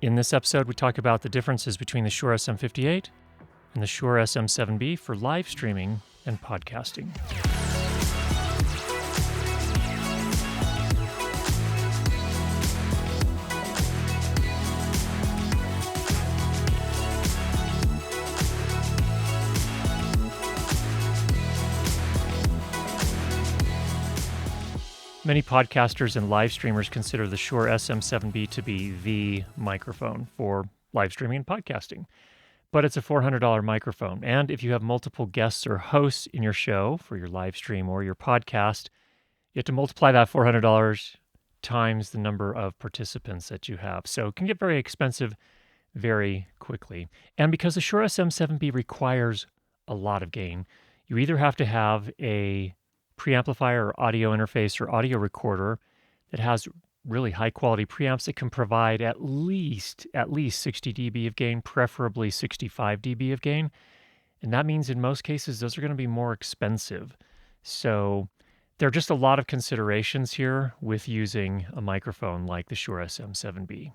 In this episode, we talk about the differences between the Shure SM58 and the Shure SM7B for live streaming and podcasting. Many podcasters and live streamers consider the Shure SM7B to be the microphone for live streaming and podcasting. But it's a $400 microphone. And if you have multiple guests or hosts in your show for your live stream or your podcast, you have to multiply that $400 times the number of participants that you have. So it can get very expensive very quickly. And because the Shure SM7B requires a lot of gain, you either have to have a preamplifier or audio interface or audio recorder that has really high quality preamps that can provide at least 60 dB of gain, preferably 65 dB of gain. And that means in most cases, those are going to be more expensive. So there are just a lot of considerations here with using a microphone like the Shure SM7B.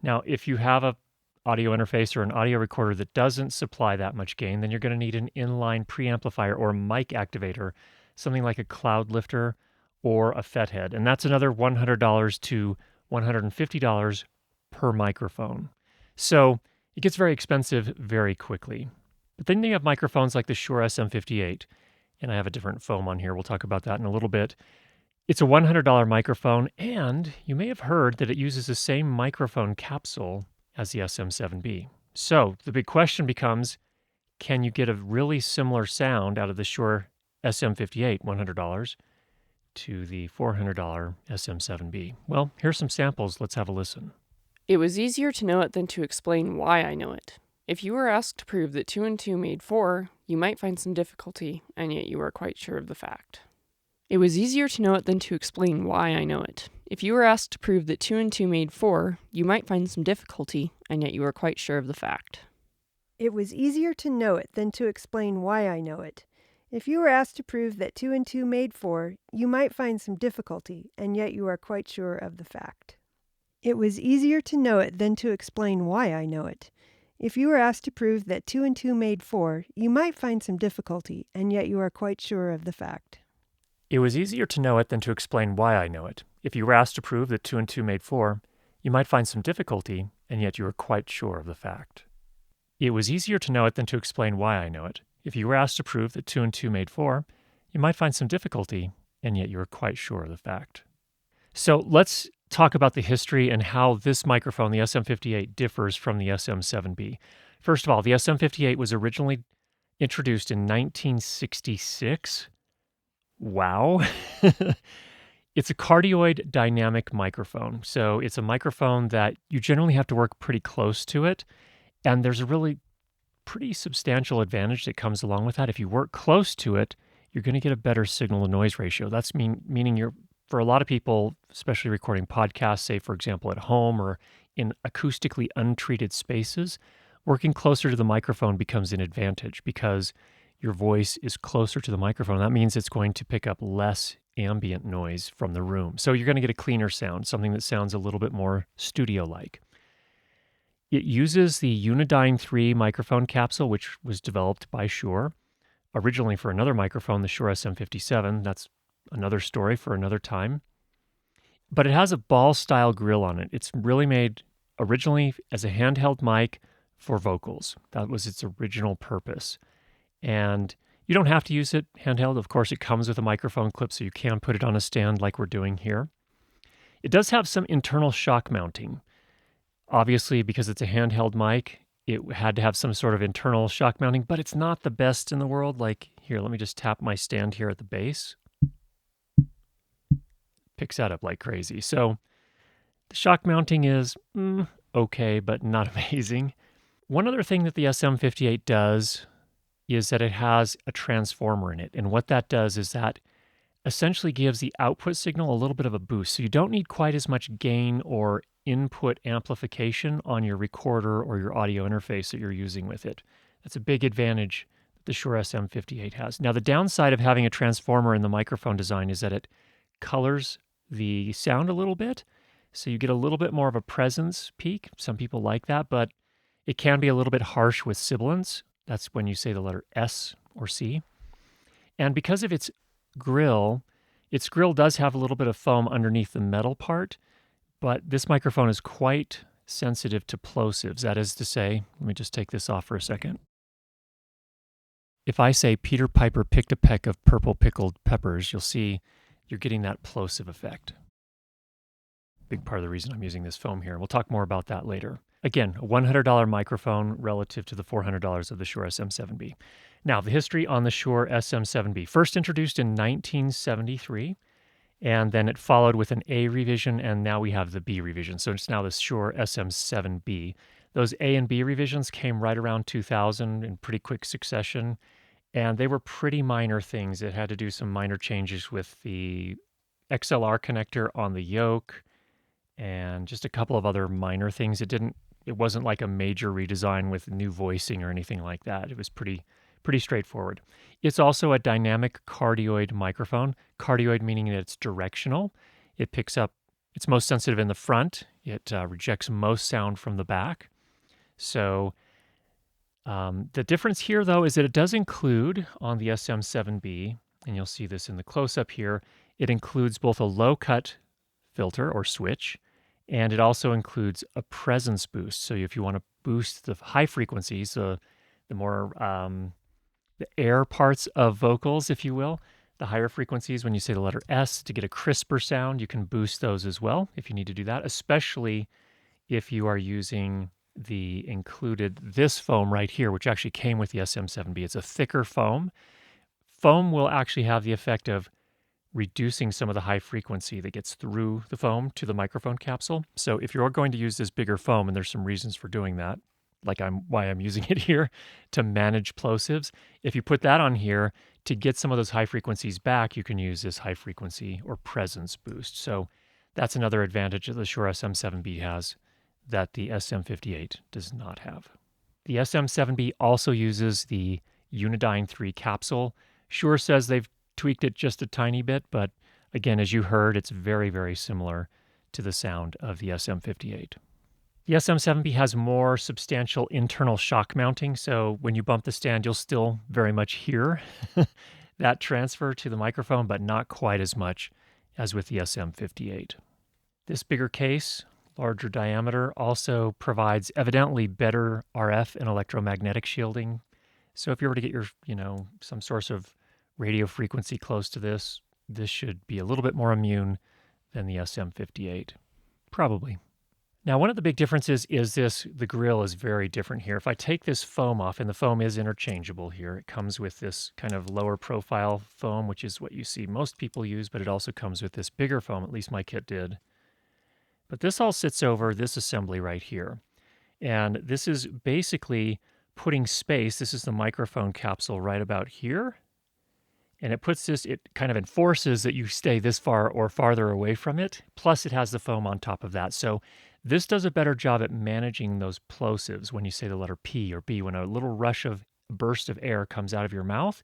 Now, if you have a audio interface or an audio recorder that doesn't supply that much gain, then you're going to need an inline preamplifier or mic activator, something like a Cloud Lifter or a FET-Head. And that's another $100 to $150 per microphone. So it gets very expensive very quickly. But then you have microphones like the Shure SM58, and I have a different foam on here. We'll talk about that in a little bit. It's a $100 microphone, and you may have heard that it uses the same microphone capsule as the SM7B. So the big question becomes, can you get a really similar sound out of the Shure SM58, $100, to the $400 SM7B? Well, here's some samples. Let's have a listen. It was easier to know it than to explain why I know it. If you were asked to prove that 2 and 2 made 4, you might find some difficulty, and yet you are quite sure of the fact. It was easier to know it than to explain why I know it. If you were asked to prove that 2 and 2 made 4, you might find some difficulty, and yet you are quite sure of the fact. It was easier to know it than to explain why I know it. If you were asked to prove that 2 and 2 made 4, you might find some difficulty, and yet you are quite sure of the fact. It was easier to know it than to explain why I know it. If you were asked to prove that 2 and 2 made 4, you might find some difficulty, and yet you are quite sure of the fact. It was easier to know it than to explain why I know it. If you were asked to prove that 2 and 2 made 4, you might find some difficulty, and yet you are quite sure of the fact. It was easier to know it than to explain why I know it. If you were asked to prove that 2 and 2 made 4, you might find some difficulty, and yet you are quite sure of the fact. So let's talk about the history and how this microphone, the SM58, differs from the SM7B. First of all, the SM58 was originally introduced in 1966. Wow. It's a cardioid dynamic microphone. So it's a microphone that you generally have to work pretty close to it, and there's a really pretty substantial advantage that comes along with that. If you work close to it, you're going to get a better signal-to-noise ratio. That's meaning you're, for a lot of people, especially recording podcasts, say, for example, at home or in acoustically untreated spaces, working closer to the microphone becomes an advantage because your voice is closer to the microphone. That means it's going to pick up less ambient noise from the room. So you're going to get a cleaner sound, something that sounds a little bit more studio-like. It uses the Unidyne 3 microphone capsule, which was developed by Shure, originally for another microphone, the Shure SM57. That's another story for another time. But it has a ball-style grill on it. It's really made originally as a handheld mic for vocals. That was its original purpose. And you don't have to use it handheld. Of course, it comes with a microphone clip, so you can put it on a stand like we're doing here. It does have some internal shock mounting. Obviously, because it's a handheld mic, it had to have some sort of internal shock mounting, but it's not the best in the world. Like, here, let me just tap my stand here at the base. Picks that up like crazy. So the shock mounting is okay, but not amazing. One other thing that the SM58 does is that it has a transformer in it. And what that does is that essentially gives the output signal a little bit of a boost. So you don't need quite as much gain or input amplification on your recorder or your audio interface that you're using with it. That's a big advantage that the Shure SM58 has. Now, the downside of having a transformer in the microphone design is that it colors the sound a little bit. So you get a little bit more of a presence peak. Some people like that, but it can be a little bit harsh with sibilants. That's when you say the letter S or C. And because of its grill does have a little bit of foam underneath the metal part, but this microphone is quite sensitive to plosives. That is to say, let me just take this off for a second. If I say Peter Piper picked a peck of purple pickled peppers, you'll see you're getting that plosive effect. Big part of the reason I'm using this foam here. We'll talk more about that later. Again, a $100 microphone relative to the $400 of the Shure SM7B. Now, the history on the Shure SM7B. First introduced in 1973, and then it followed with an A revision, and now we have the B revision. So it's now the Shure SM7B. Those A and B revisions came right around 2000 in pretty quick succession, and they were pretty minor things. It had to do some minor changes with the XLR connector on the yoke and just a couple of other minor things. It wasn't like a major redesign with new voicing or anything like that. It was pretty straightforward. It's also a dynamic cardioid microphone. Cardioid meaning that it's directional. It picks up, it's most sensitive in the front. It rejects most sound from the back. So the difference here, though, is that it does include on the SM7B, and you'll see this in the close-up here, it includes both a low-cut filter or switch, and it also includes a presence boost. So if you want to boost the high frequencies, the more the air parts of vocals, if you will, the higher frequencies, when you say the letter S to get a crisper sound, you can boost those as well if you need to do that, especially if you are using this foam right here, which actually came with the SM7B. It's a thicker foam. Foam will actually have the effect of reducing some of the high frequency that gets through the foam to the microphone capsule. So if you're going to use this bigger foam, and there's some reasons for doing that, like why I'm using it here to manage plosives, if you put that on here to get some of those high frequencies back, you can use this high frequency or presence boost. So that's another advantage that the Shure SM7B has that the SM58 does not have. The SM7B also uses the Unidyne 3 capsule. Shure says they've tweaked it just a tiny bit, but again, as you heard, it's very, very similar to the sound of the SM58. The SM7B has more substantial internal shock mounting, so when you bump the stand, you'll still very much hear that transfer to the microphone, but not quite as much as with the SM58. This bigger case, larger diameter, also provides evidently better RF and electromagnetic shielding. So if you were to get your, some source of radio frequency close to this should be a little bit more immune than the SM58, probably. Now, one of the big differences is the grill is very different here. If I take this foam off, and the foam is interchangeable here, it comes with this kind of lower profile foam, which is what you see most people use, but it also comes with this bigger foam, at least my kit did. But this all sits over this assembly right here. And this is basically putting space, this is the microphone capsule right about here. And it kind of enforces that you stay this far or farther away from it. Plus it has the foam on top of that. So this does a better job at managing those plosives when you say the letter P or B. When a little burst of air comes out of your mouth,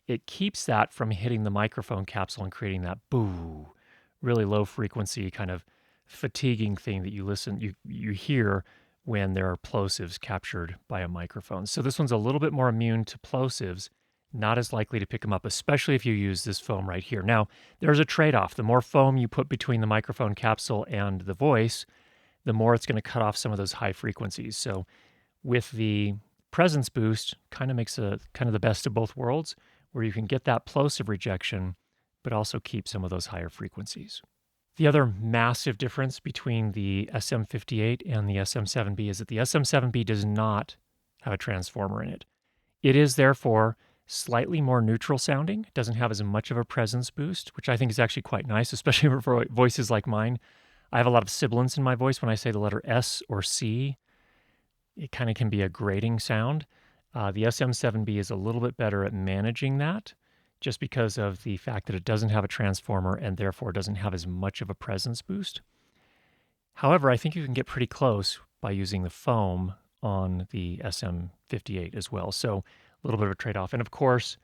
it keeps that from hitting the microphone capsule and creating that boo, really low frequency kind of fatiguing thing that you hear when there are plosives captured by a microphone. So this one's a little bit more immune to plosives, not as likely to pick them up, especially if you use this foam right here. Now, there's a trade-off. The more foam you put between the microphone capsule and the voice, the more it's going to cut off some of those high frequencies. So with the presence boost, kind of makes a kind of the best of both worlds, where you can get that plosive rejection, but also keep some of those higher frequencies. The other massive difference between the SM58 and the SM7B is that the SM7B does not have a transformer in it. It is therefore slightly more neutral sounding. It doesn't have as much of a presence boost, which I think is actually quite nice, especially for voices like mine. I have a lot of sibilants in my voice. When I say the letter S or C, it kind of can be a grating sound. The SM7B is a little bit better at managing that, just because of the fact that it doesn't have a transformer and therefore doesn't have as much of a presence boost. However, I think you can get pretty close by using the foam on the SM58 as well. So a little bit of a trade-off. And of course,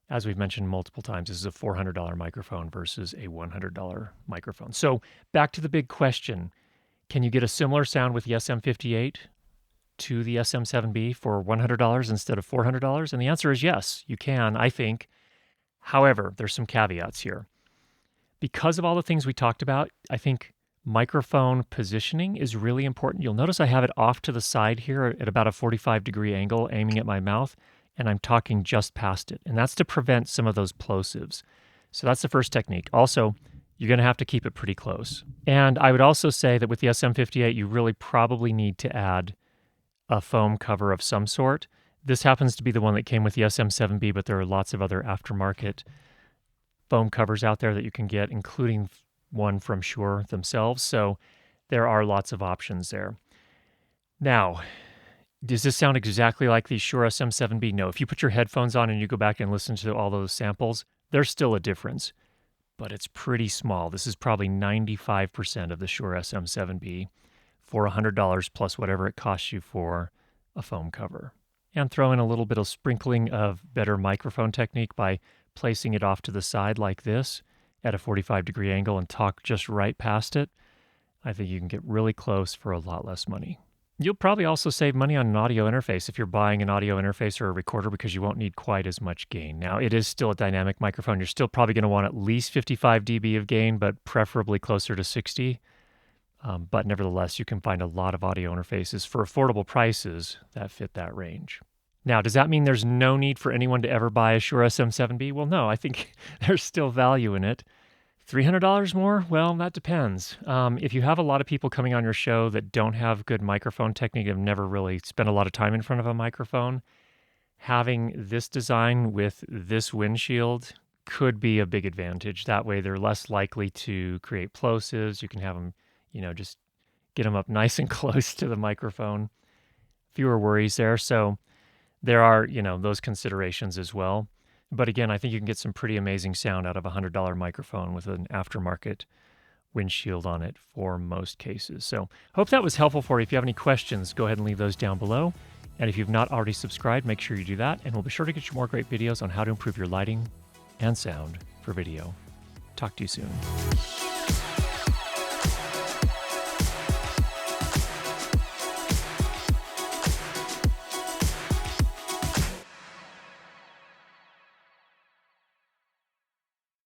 as we've mentioned multiple times, this is a $400 microphone versus a $100 microphone. So back to the big question. Can you get a similar sound with the SM58 to the SM7B for $100 instead of $400? And the answer is yes, you can, I think. However, there's some caveats here. Because of all the things we talked about, I think microphone positioning is really important. You'll notice I have it off to the side here at about a 45-degree angle, aiming at my mouth, and I'm talking just past it. And that's to prevent some of those plosives. So that's the first technique. Also, you're going to have to keep it pretty close. And I would also say that with the SM58, you really probably need to add a foam cover of some sort. This happens to be the one that came with the SM7B, but there are lots of other aftermarket foam covers out there that you can get, including one from Shure themselves. So there are lots of options there. Now, does this sound exactly like the Shure SM7B? No. If you put your headphones on and you go back and listen to all those samples, there's still a difference, but it's pretty small. This is probably 95% of the Shure SM7B for $100 plus whatever it costs you for a foam cover. And throw in a little bit of sprinkling of better microphone technique by placing it off to the side like this at a 45-degree angle and talk just right past it. I think you can get really close for a lot less money. You'll probably also save money on an audio interface if you're buying an audio interface or a recorder because you won't need quite as much gain. Now, it is still a dynamic microphone. You're still probably going to want at least 55 dB of gain, but preferably closer to 60. But nevertheless, you can find a lot of audio interfaces for affordable prices that fit that range. Now, does that mean there's no need for anyone to ever buy a Shure SM7B? Well, no, I think there's still value in it. $300 more? Well, that depends. If you have a lot of people coming on your show that don't have good microphone technique, have never really spent a lot of time in front of a microphone, having this design with this windshield could be a big advantage. That way they're less likely to create plosives. You can have them, just get them up nice and close to the microphone. Fewer worries there. So there are, those considerations as well. But again, I think you can get some pretty amazing sound out of a $100 microphone with an aftermarket windshield on it for most cases. So hope that was helpful for you. If you have any questions, go ahead and leave those down below. And if you've not already subscribed, make sure you do that. And we'll be sure to get you more great videos on how to improve your lighting and sound for video. Talk to you soon.